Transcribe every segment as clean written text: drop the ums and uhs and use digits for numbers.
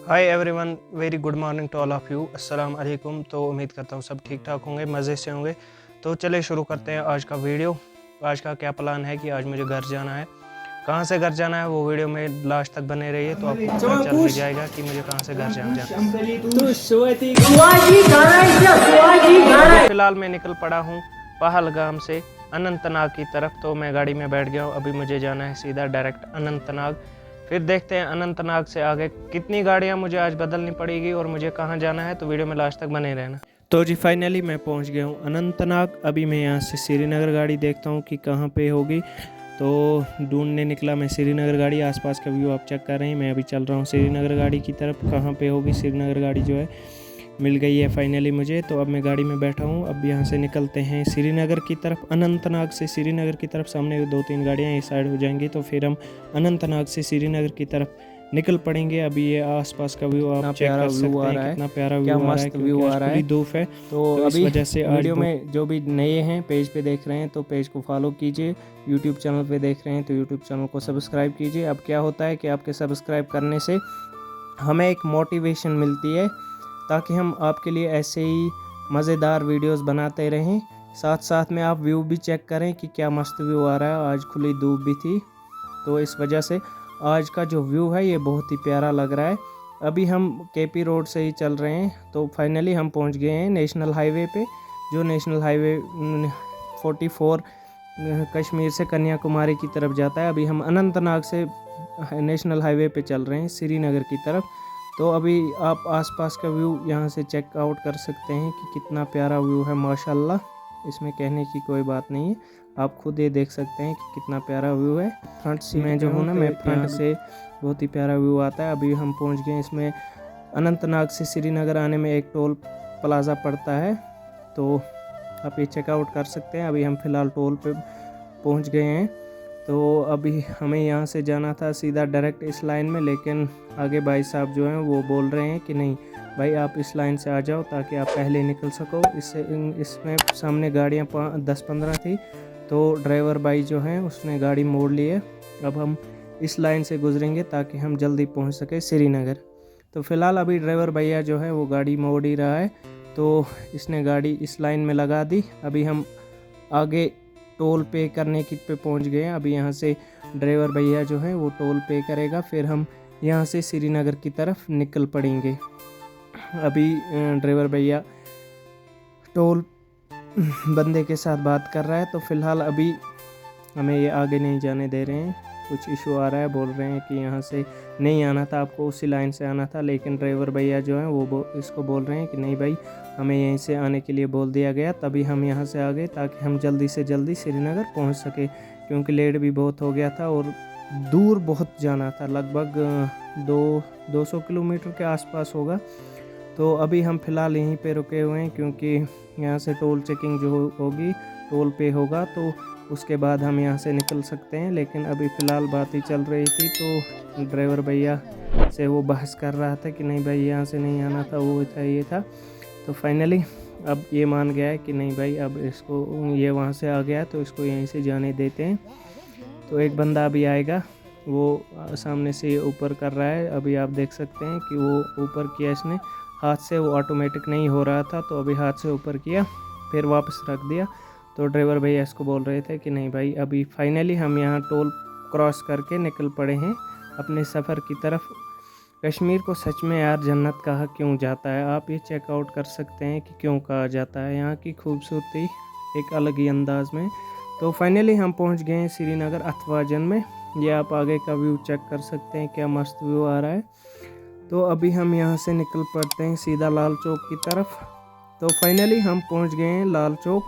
Hi everyone, very good morning to all of you. अस्सलाम वालेकुम। तो उम्मीद करता हूँ सब ठीक ठाक होंगे, मज़े से होंगे। तो चलिए शुरू करते हैं आज का वीडियो। आज का क्या प्लान है कि आज मुझे घर जाना है। कहाँ से घर जाना है वो वीडियो में लास्ट तक बने रहिए तो आपको पता चल ही जाएगा कि मुझे कहाँ से घर जाना है। अभी फ़िलहाल मैं निकल पड़ा हूँ पहलगाम से अनंतनाग की तरफ। तो मैं गाड़ी में बैठ गया हूँ। अभी मुझे जाना है सीधा डायरेक्ट अनंतनाग। फिर देखते हैं अनंतनाग से आगे कितनी गाड़ियाँ मुझे आज बदलनी पड़ेगी और मुझे कहाँ जाना है। तो वीडियो में लास्ट तक बने रहना। तो जी फाइनली मैं पहुंच गया हूं अनंतनाग। अभी मैं यहां से श्रीनगर गाड़ी देखता हूं कि कहां पे होगी। तो ढूंढने निकला मैं श्रीनगर गाड़ी। आसपास का व्यू आप चेक कर रहे हैं। मैं अभी चल रहा हूं श्रीनगर गाड़ी की तरफ। कहां पे होगी श्रीनगर गाड़ी जो है मिल गई है फाइनली मुझे। तो अब मैं गाड़ी में बैठा हूँ। अब यहाँ से निकलते हैं श्रीनगर की तरफ। अनंतनाग से श्रीनगर की तरफ सामने 2-3 गाड़ियाँ इस साइड हो जाएंगी तो फिर हम अनंतनाग से श्रीनगर की तरफ निकल पड़ेंगे। अभी ये आसपास का व्यू आप चेक कर सकते हैं कितना प्यारा व्यू आ रहा है, क्योंकि आज खुली धूप है। तो इस वजह से वीडियो में जो भी नए हैं पेज पे देख रहे हैं तो पेज को फॉलो कीजिए। यूट्यूब चैनल पे देख रहे हैं तो यूट्यूब चैनल को सब्सक्राइब कीजिए। अब क्या होता है कि आपके सब्सक्राइब करने से हमें एक मोटिवेशन मिलती है ताकि हम आपके लिए ऐसे ही मज़ेदार वीडियोस बनाते रहें। साथ साथ में आप व्यू भी चेक करें कि क्या मस्त व्यू आ रहा है। आज खुली धूप भी थी तो इस वजह से आज का जो व्यू है ये बहुत ही प्यारा लग रहा है। अभी हम केपी रोड से ही चल रहे हैं तो फाइनली हम पहुंच गए हैं नेशनल हाईवे पे। जो नेशनल हाईवे 44 कश्मीर से कन्याकुमारी की तरफ जाता है। अभी हम अनंतनाग से नेशनल हाईवे पे चल रहे हैं श्रीनगर की तरफ। तो अभी आप आसपास का व्यू यहाँ से चेक आउट कर सकते हैं कि कितना प्यारा व्यू है माशाल्लाह। इसमें कहने की कोई बात नहीं है, आप खुद ये देख सकते हैं कि कितना प्यारा व्यू है। फ्रंट से मैं जो हूँ ना, मैं फ्रंट से बहुत ही प्यारा व्यू आता है। अभी हम पहुँच गए इसमें अनंतनाग से श्रीनगर आने में एक टोल प्लाज़ा पड़ता है तो आप ये चेकआउट कर सकते हैं। अभी हम फ़िलहाल टोल पे पहुँच गए हैं। तो अभी हमें यहाँ से जाना था सीधा डायरेक्ट इस लाइन में, लेकिन आगे भाई साहब जो हैं वो बोल रहे हैं कि नहीं भाई आप इस लाइन से आ जाओ ताकि आप पहले निकल सको। इसमें सामने गाड़ियाँ 10-15 थी तो ड्राइवर भाई जो हैं उसने गाड़ी मोड़ ली है। अब हम इस लाइन से गुजरेंगे ताकि हम जल्दी पहुँच सके श्रीनगर। तो फ़िलहाल अभी ड्राइवर भैया जो है वो गाड़ी मोड़ ही रहा है तो इसने गाड़ी इस लाइन में लगा दी। अभी हम आगे टोल पे करने की पे पहुंच गए हैं। अभी यहाँ से ड्राइवर भैया जो है वो टोल पे करेगा, फिर हम यहाँ से श्रीनगर की तरफ निकल पड़ेंगे। अभी ड्राइवर भैया टोल बंदे के साथ बात कर रहा है तो फ़िलहाल अभी हमें ये आगे नहीं जाने दे रहे हैं। कुछ इशू आ रहा है, बोल रहे हैं कि यहाँ से नहीं आना था, आपको उसी लाइन से आना था। लेकिन ड्राइवर भैया जो हैं वो इसको बोल रहे हैं कि नहीं भाई हमें यहीं से आने के लिए बोल दिया गया, तभी हम यहाँ से आ गए ताकि हम जल्दी से जल्दी श्रीनगर पहुँच सके, क्योंकि लेट भी बहुत हो गया था और दूर बहुत जाना था, लगभग 200 किलोमीटर के आसपास होगा। तो अभी हम फ़िलहाल यहीं पे रुके हुए हैं क्योंकि यहाँ से टोल चेकिंग जो होगी टोल पे होगा तो उसके बाद हम यहाँ से निकल सकते हैं। लेकिन अभी फ़िलहाल बात ही चल रही थी तो ड्राइवर भैया से वो बहस कर रहा था कि नहीं भाई यहाँ से नहीं आना था, वो था ये था। तो फाइनली अब ये मान गया है कि नहीं भाई अब इसको ये वहाँ से आ गया तो इसको यहीं से जाने देते हैं। तो एक बंदा अभी आएगा, वो सामने से ऊपर कर रहा है। अभी आप देख सकते हैं कि वो ऊपर किया इसने हाथ से, वो ऑटोमेटिक नहीं हो रहा था तो अभी हाथ से ऊपर किया फिर वापस रख दिया। तो ड्राइवर भैया इसको बोल रहे थे कि नहीं भाई अभी फाइनली हम यहाँ टोल क्रॉस करके निकल पड़े हैं अपने सफ़र की तरफ। कश्मीर को सच में यार जन्नत कहा क्यों जाता है, आप ये चेकआउट कर सकते हैं कि क्यों कहा जाता है। यहाँ की खूबसूरती एक अलग ही अंदाज में। तो फाइनली हम पहुँच गए हैं श्रीनगर अथवाजन में। ये आप आगे का व्यू चेक कर सकते हैं, क्या मस्त व्यू आ रहा है। तो अभी हम यहाँ से निकल पड़ते हैं सीधा लाल चौक की तरफ। तो फाइनली हम पहुँच गए हैं लाल चौक।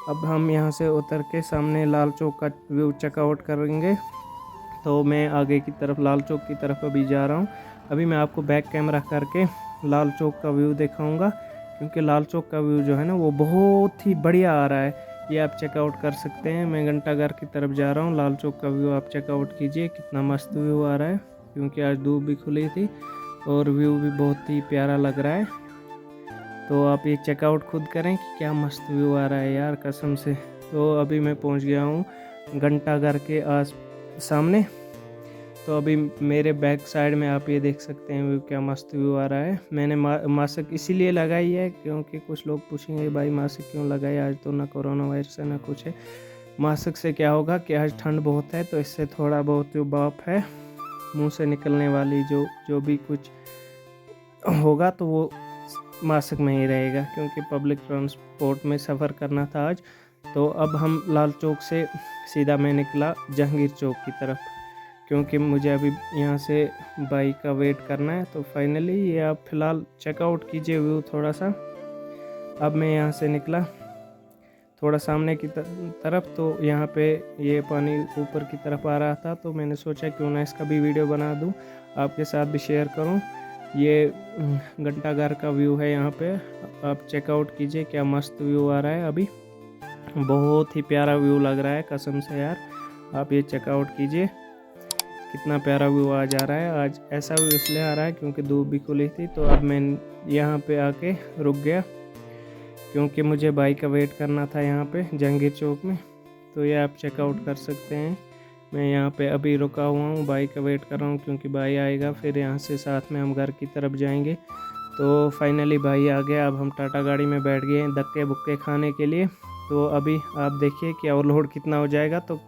अब हम यहाँ से उतर के सामने लाल चौक का व्यू चेकआउट करेंगे। तो मैं आगे की तरफ लाल चौक की तरफ अभी जा रहा हूँ। अभी मैं आपको बैक कैमरा करके लाल चौक का व्यू दिखाऊंगा, क्योंकि लाल चौक का व्यू जो है ना वो बहुत ही बढ़िया आ रहा है। ये आप चेकआउट कर सकते हैं। मैं घंटाघर की तरफ जा रहा हूँ। लाल चौक का व्यू आप चेकआउट कीजिए, कितना मस्त व्यू आ रहा है, क्योंकि आज धूप भी खुली थी और व्यू भी बहुत ही प्यारा लग रहा है। तो आप ये चेकआउट खुद करें कि क्या मस्त व्यू आ रहा है यार कसम से। तो अभी मैं पहुंच गया हूँ घंटाघर के सामने। तो अभी मेरे बैक साइड में आप ये देख सकते हैं व्यू, क्या मस्त व्यू आ रहा है। मैंने मास्क इसीलिए लगाई है क्योंकि कुछ लोग पूछेंगे भाई मास्क क्यों लगाई, आज तो ना कोरोना वायरस है ना कुछ है। मास्क से क्या होगा कि आज ठंड बहुत है, तो इससे थोड़ा बहुत जो भाप है मुंह से निकलने वाली जो भी कुछ होगा तो वो मास्क में ही रहेगा, क्योंकि पब्लिक ट्रांसपोर्ट में सफ़र करना था आज। तो अब हम लाल चौक से सीधा मैं निकला जहांगीर चौक की तरफ, क्योंकि मुझे अभी यहाँ से बाइक का वेट करना है। तो फाइनली ये आप फ़िलहाल चेकआउट कीजिए व्यू थोड़ा सा। अब मैं यहाँ से निकला थोड़ा सामने की तरफ, तो यहाँ पे ये पानी ऊपर की तरफ आ रहा था, तो मैंने सोचा क्यों ना इसका भी वीडियो बना दूँ, आपके साथ भी शेयर करूँ। ये घंटाघर का व्यू है, यहाँ पे आप चेकआउट कीजिए, क्या मस्त व्यू आ रहा है। अभी बहुत ही प्यारा व्यू लग रहा है कसम से यार, आप ये चेकआउट कीजिए कितना प्यारा व्यू आ जा रहा है। आज ऐसा व्यू इसलिए आ रहा है क्योंकि धूप भी खुली थी। तो अब मैं यहाँ पे आके रुक गया, क्योंकि मुझे बाइक का वेट करना था यहाँ पे जहांगीर चौक में। तो ये आप चेकआउट कर सकते हैं। मैं यहाँ पे अभी रुका हुआ हूँ, बाइक का वेट कर रहा हूँ, क्योंकि भाई आएगा, फिर यहाँ से साथ में हम घर की तरफ जाएंगे। तो फाइनली भाई आ गया, अब हम टाटा गाड़ी में बैठ गए हैं धक्के बुक्के खाने के लिए। तो अभी आप देखिए कि ओवरलोड कितना हो जाएगा। तो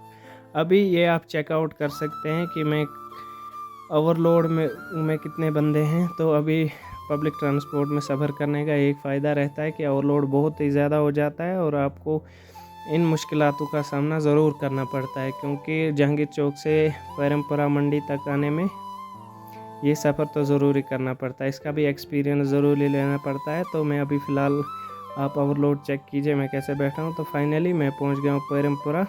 अभी ये आप चेकआउट कर सकते हैं कि मैं ओवरलोड में कितने बंदे हैं। तो अभी पब्लिक ट्रांसपोर्ट में सफ़र करने का एक फ़ायदा रहता है कि ओवरलोड बहुत ही ज़्यादा हो जाता है और आपको इन मुश्किलातों का सामना ज़रूर करना पड़ता है, क्योंकि जहांगीर चौक से परमपुरा मंडी तक आने में ये सफ़र तो ज़रूरी करना पड़ता है, इसका भी एक्सपीरियंस ज़रूरी लेना पड़ता है। तो मैं अभी फ़िलहाल आप ओवरलोड चेक कीजिए मैं कैसे बैठा हूँ। तो फाइनली मैं पहुँच गया हूँ परमपुरा।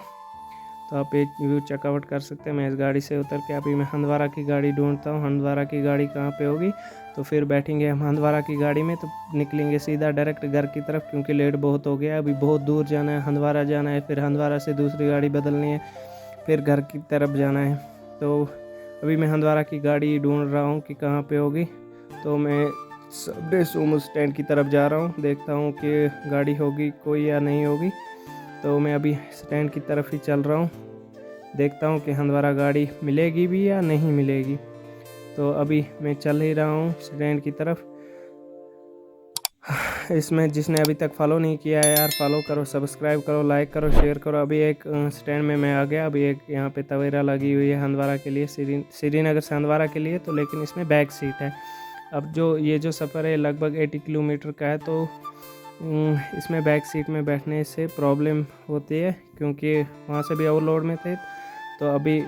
तो आप एक व्यू चेकआउट कर सकते हैं। मैं इस गाड़ी से उतर के अभी मैं हंदवारा की गाड़ी ढूंढता हूँ, हंदवारा की गाड़ी कहाँ पे होगी, तो फिर बैठेंगे हम हंदवारा की गाड़ी में। तो निकलेंगे सीधा डायरेक्ट घर की तरफ, क्योंकि लेट बहुत हो गया, अभी बहुत दूर जाना है, हंदवारा जाना है, फिर हंदवारा से दूसरी गाड़ी बदलनी है, फिर घर की तरफ जाना है। तो अभी मैं हंदवारा की गाड़ी ढूंढ रहा हूँ कि कहाँ पर होगी। तो मैं सबडे सोमो स्टैंड की तरफ जा रहा हूँ, देखता हूँ कि गाड़ी होगी कोई या नहीं होगी। तो मैं अभी स्टैंड की तरफ ही चल रहा हूँ, देखता हूँ कि हंदवारा गाड़ी मिलेगी भी या नहीं मिलेगी। तो अभी मैं चल ही रहा हूँ स्टैंड की तरफ। इसमें जिसने अभी तक फॉलो नहीं किया है यार, फॉलो करो, सब्सक्राइब करो, लाइक करो, शेयर करो। अभी एक स्टैंड में मैं आ गया। अभी एक यहाँ पे तवेरा लगी हुई है हंदवारा के लिए, श्रीनगर से हंदवारा के लिए, तो लेकिन इसमें बैक सीट है। अब ये जो सफ़र है लगभग 80 किलोमीटर का है, तो इसमें बैक सीट में बैठने से प्रॉब्लम होती है, क्योंकि वहाँ से भी ओवरलोड में थे। तो अभी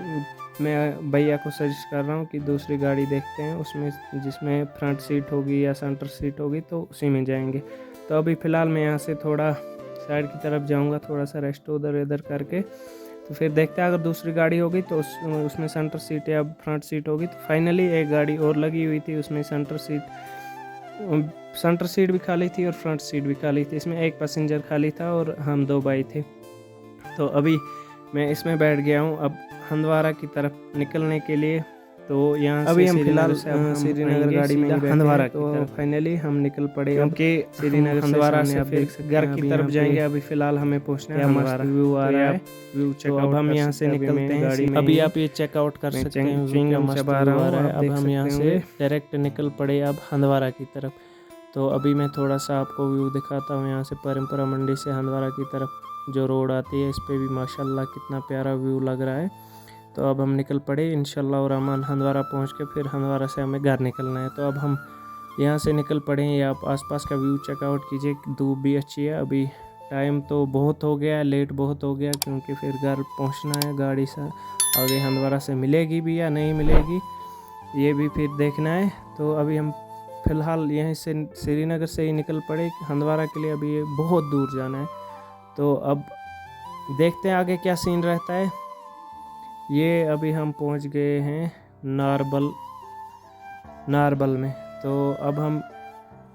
मैं भैया को सजेस्ट कर रहा हूँ कि दूसरी गाड़ी देखते हैं, उसमें जिसमें फ्रंट सीट होगी या सेंटर सीट होगी, तो उसी में जाएंगे। तो अभी फ़िलहाल मैं यहाँ से थोड़ा साइड की तरफ जाऊँगा, थोड़ा सा रेस्ट उधर इधर करके, तो फिर देखते हैं अगर दूसरी गाड़ी होगी तो उसमें सेंटर सीट या फ्रंट सीट होगी। तो फाइनली एक गाड़ी और लगी हुई थी, उसमें सेंटर सीट भी खाली थी और फ्रंट सीट भी खाली थी। इसमें एक पैसेंजर खाली था और हम 2 भाई थे। तो अभी मैं इसमें बैठ गया हूँ अब हंदवारा की तरफ निकलने के लिए। तो यहाँ अभी हम फिलहाल श्रीनगर गाड़ी में हंदवारा तो फाइनली हम निकल पड़े, क्योंकि श्रीनगर हंदवारा से फिर घर की तरफ जाएंगे। अभी फिलहाल हमें पहुँचना है हंदवारा। व्यू आ रहा है, व्यू चेक। अब हम यहाँ से निकलते हैं गाड़ी में। अभी आप ये चेकआउट कर सकते हैं, अब हम यहाँ से डायरेक्ट निकल पड़े अब हंदवारा की तरफ। तो अभी मैं थोड़ा सा आपको व्यू दिखाता हूँ यहाँ से परमपुरा मंडी से हंदवारा की तरफ जो रोड आती है, इस पे भी माशाल्लाह कितना प्यारा व्यू लग रहा है। तो अब हम निकल पड़े इंशाल्लाह और रहमान हंदवारा पहुँच के फिर हंदवारा से हमें घर निकलना है। तो अब हम यहाँ से निकल पड़े हैं। आप आसपास का व्यू चेकआउट कीजिए, धूप भी अच्छी है। अभी टाइम तो बहुत हो गया, लेट बहुत हो गया, क्योंकि फिर घर पहुँचना है। गाड़ी से आगे हंदवारा से मिलेगी भी या नहीं मिलेगी ये भी फिर देखना है। तो अभी हम फ़िलहाल यहीं से श्रीनगर से ही निकल पड़े हंदवारा के लिए। अभी ये बहुत दूर जाना है, तो अब देखते हैं आगे क्या सीन रहता है। ये अभी हम पहुंच गए हैं नारबल में। तो अब हम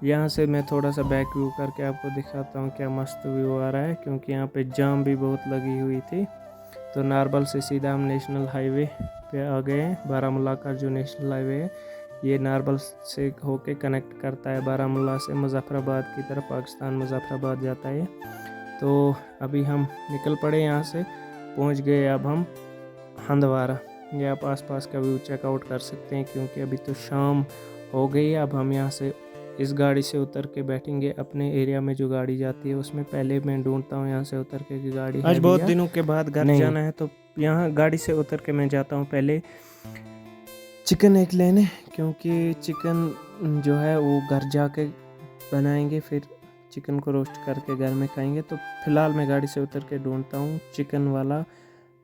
यहाँ से मैं थोड़ा सा बैक व्यू करके आपको दिखाता हूँ क्या मस्त व्यू आ रहा है, क्योंकि यहाँ पे जाम भी बहुत लगी हुई थी। तो नारबल से सीधा हम नेशनल हाईवे पे आ गए हैं। बारामूला का जो नेशनल हाईवे है ये नारबल से होके कनेक्ट करता है बारामूला से मुजफ्फराबाद की तरफ, पाकिस्तान मुजफ्फराबाद जाता है। तो अभी हम निकल पड़े यहाँ से, पहुँच गए अब हम हंदवारा। ये आप आसपास का व्यू चेकआउट कर सकते हैं, क्योंकि अभी तो शाम हो गई है। अब हम यहाँ से इस गाड़ी से उतर के बैठेंगे अपने एरिया में जो गाड़ी जाती है उसमें। पहले मैं ढूंढता हूँ यहाँ से उतर के कि गाड़ी आज बहुत दिनों के बाद घर जाना है, तो यहाँ गाड़ी से उतर के मैं जाता हूँ पहले चिकन एक लेने, क्योंकि चिकन जो है वो घर जाके बनाएंगे, फिर चिकन को रोस्ट करके घर में खाएंगे। तो फिलहाल मैं गाड़ी से उतर के ढूंढता हूँ चिकन वाला।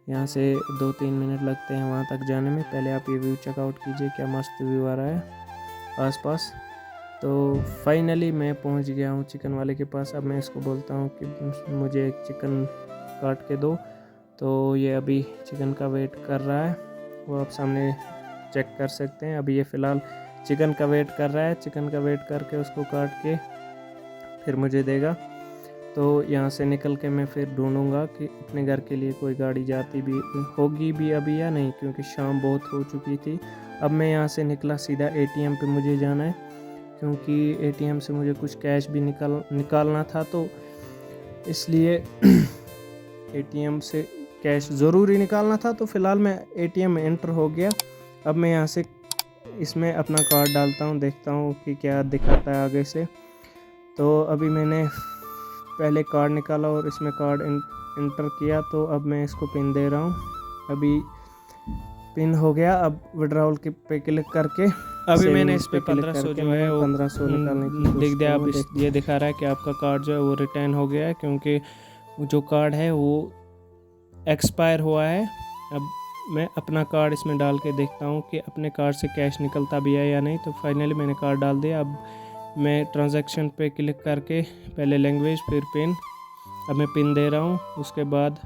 यहाँ से 2-3 मिनट लगते हैं वहाँ तक जाने में। पहले आप ये व्यू चेकआउट कीजिए, क्या मस्त व्यू आ रहा है आसपास। तो फाइनली मैं पहुँच गया हूँ चिकन वाले के पास। अब मैं इसको बोलता हूँ कि मुझे एक चिकन काट के दो। तो ये अभी चिकन का वेट कर रहा है, वो आप सामने चेक कर सकते हैं। अभी ये फ़िलहाल चिकन का वेट कर रहा है। चिकन का वेट करके उसको काट के फिर मुझे देगा। तो यहाँ से निकल के मैं फिर ढूंढूंगा कि अपने घर के लिए कोई गाड़ी जाती भी होगी भी अभी या नहीं, क्योंकि शाम बहुत हो चुकी थी। अब मैं यहाँ से निकला सीधा एटीएम पे मुझे जाना है, क्योंकि एटीएम से मुझे कुछ कैश भी निकालना था, तो इसलिए एटीएम से कैश ज़रूरी निकालना था। तो फ़िलहाल मैं एटीएम में एंटर हो गया। अब मैं यहाँ से इसमें अपना कार्ड डालता हूँ, देखता हूँ कि क्या दिखाता है आगे से। तो अभी मैंने पहले कार्ड निकाला और इसमें कार्ड इंटर किया, तो अब मैं इसको पिन दे रहा हूँ। अभी पिन हो गया। अब विड्रॉल के पे क्लिक करके अभी मैंने इस पे 1500 जो है वो 1500 निकालने की दिख दिया। अब ये दिखा रहा है कि आपका कार्ड जो है वो रिटर्न हो गया है, क्योंकि जो कार्ड है वो एक्सपायर हुआ है। अब मैं अपना कार्ड इसमें डाल के देखता हूँ कि अपने कार्ड से कैश निकलता भी है या नहीं। तो फाइनली मैंने कार्ड डाल दिया। अब मैं ट्रांजैक्शन पे क्लिक करके पहले लैंग्वेज फिर पिन, अब मैं पिन दे रहा हूँ। उसके बाद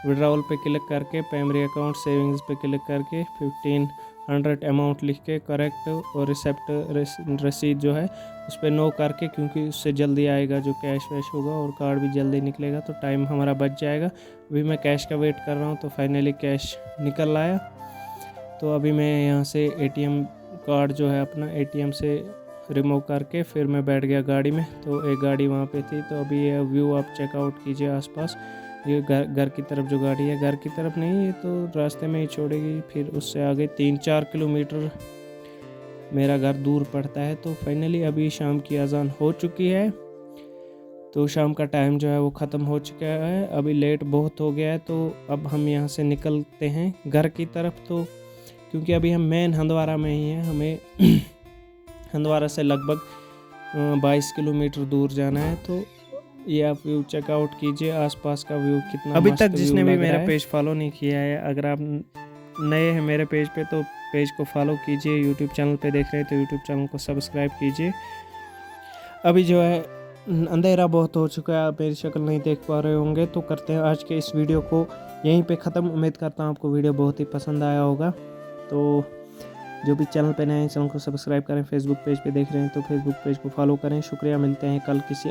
विड्रॉल पे क्लिक करके प्राइमरी अकाउंट सेविंग्स पे क्लिक करके 1500 अमाउंट लिख के करेक्ट, और रिसेप्ट रसीद जो है उस पर नो करके, क्योंकि उससे जल्दी आएगा जो कैश वैश होगा और कार्ड भी जल्दी निकलेगा, तो टाइम हमारा बच जाएगा। अभी मैं कैश का वेट कर रहा हूँ, तो फाइनली कैश निकल आया। तो अभी मैं यहाँ से एटीएम कार्ड जो है अपना एटीएम से रिमूव करके फिर मैं बैठ गया गाड़ी में। तो एक गाड़ी वहाँ पे थी। तो अभी ये व्यू आप चेकआउट कीजिए आसपास। ये घर की तरफ जो गाड़ी है, घर की तरफ नहीं, ये तो रास्ते में ही छोड़ेगी। फिर उससे आगे 3-4 किलोमीटर मेरा घर दूर पड़ता है। तो फाइनली अभी शाम की अजान हो चुकी है, तो शाम का टाइम जो है वो ख़त्म हो चुका है। अभी लेट बहुत हो गया है, तो अब हम यहाँ से निकलते हैं घर की तरफ। तो क्योंकि अभी हम मेन हंदवारा में ही हैं, हमें हंदवारा से लगभग 22 किलोमीटर दूर जाना है। तो ये आप व्यू चेकआउट कीजिए आसपास का व्यू कितना अभी तक जिसने भी मेरा पेज फॉलो नहीं किया है, अगर आप नए हैं मेरे पेज पे तो पेज को फॉलो कीजिए। यूट्यूब चैनल पे देख रहे हैं तो यूट्यूब चैनल को सब्सक्राइब कीजिए। अभी जो है अंधेरा बहुत हो चुका है, आप मेरी शक्ल नहीं देख पा रहे होंगे। तो करते हैं आज के इस वीडियो को यहीं पे ख़त्म। उम्मीद करता हूँ आपको वीडियो बहुत ही पसंद आया होगा। तो जो भी चैनल पे नए हैं चैनल को सब्सक्राइब करें। फेसबुक पेज पे देख रहे हैं तो फेसबुक पेज को फॉलो करें। शुक्रिया, मिलते हैं कल किसी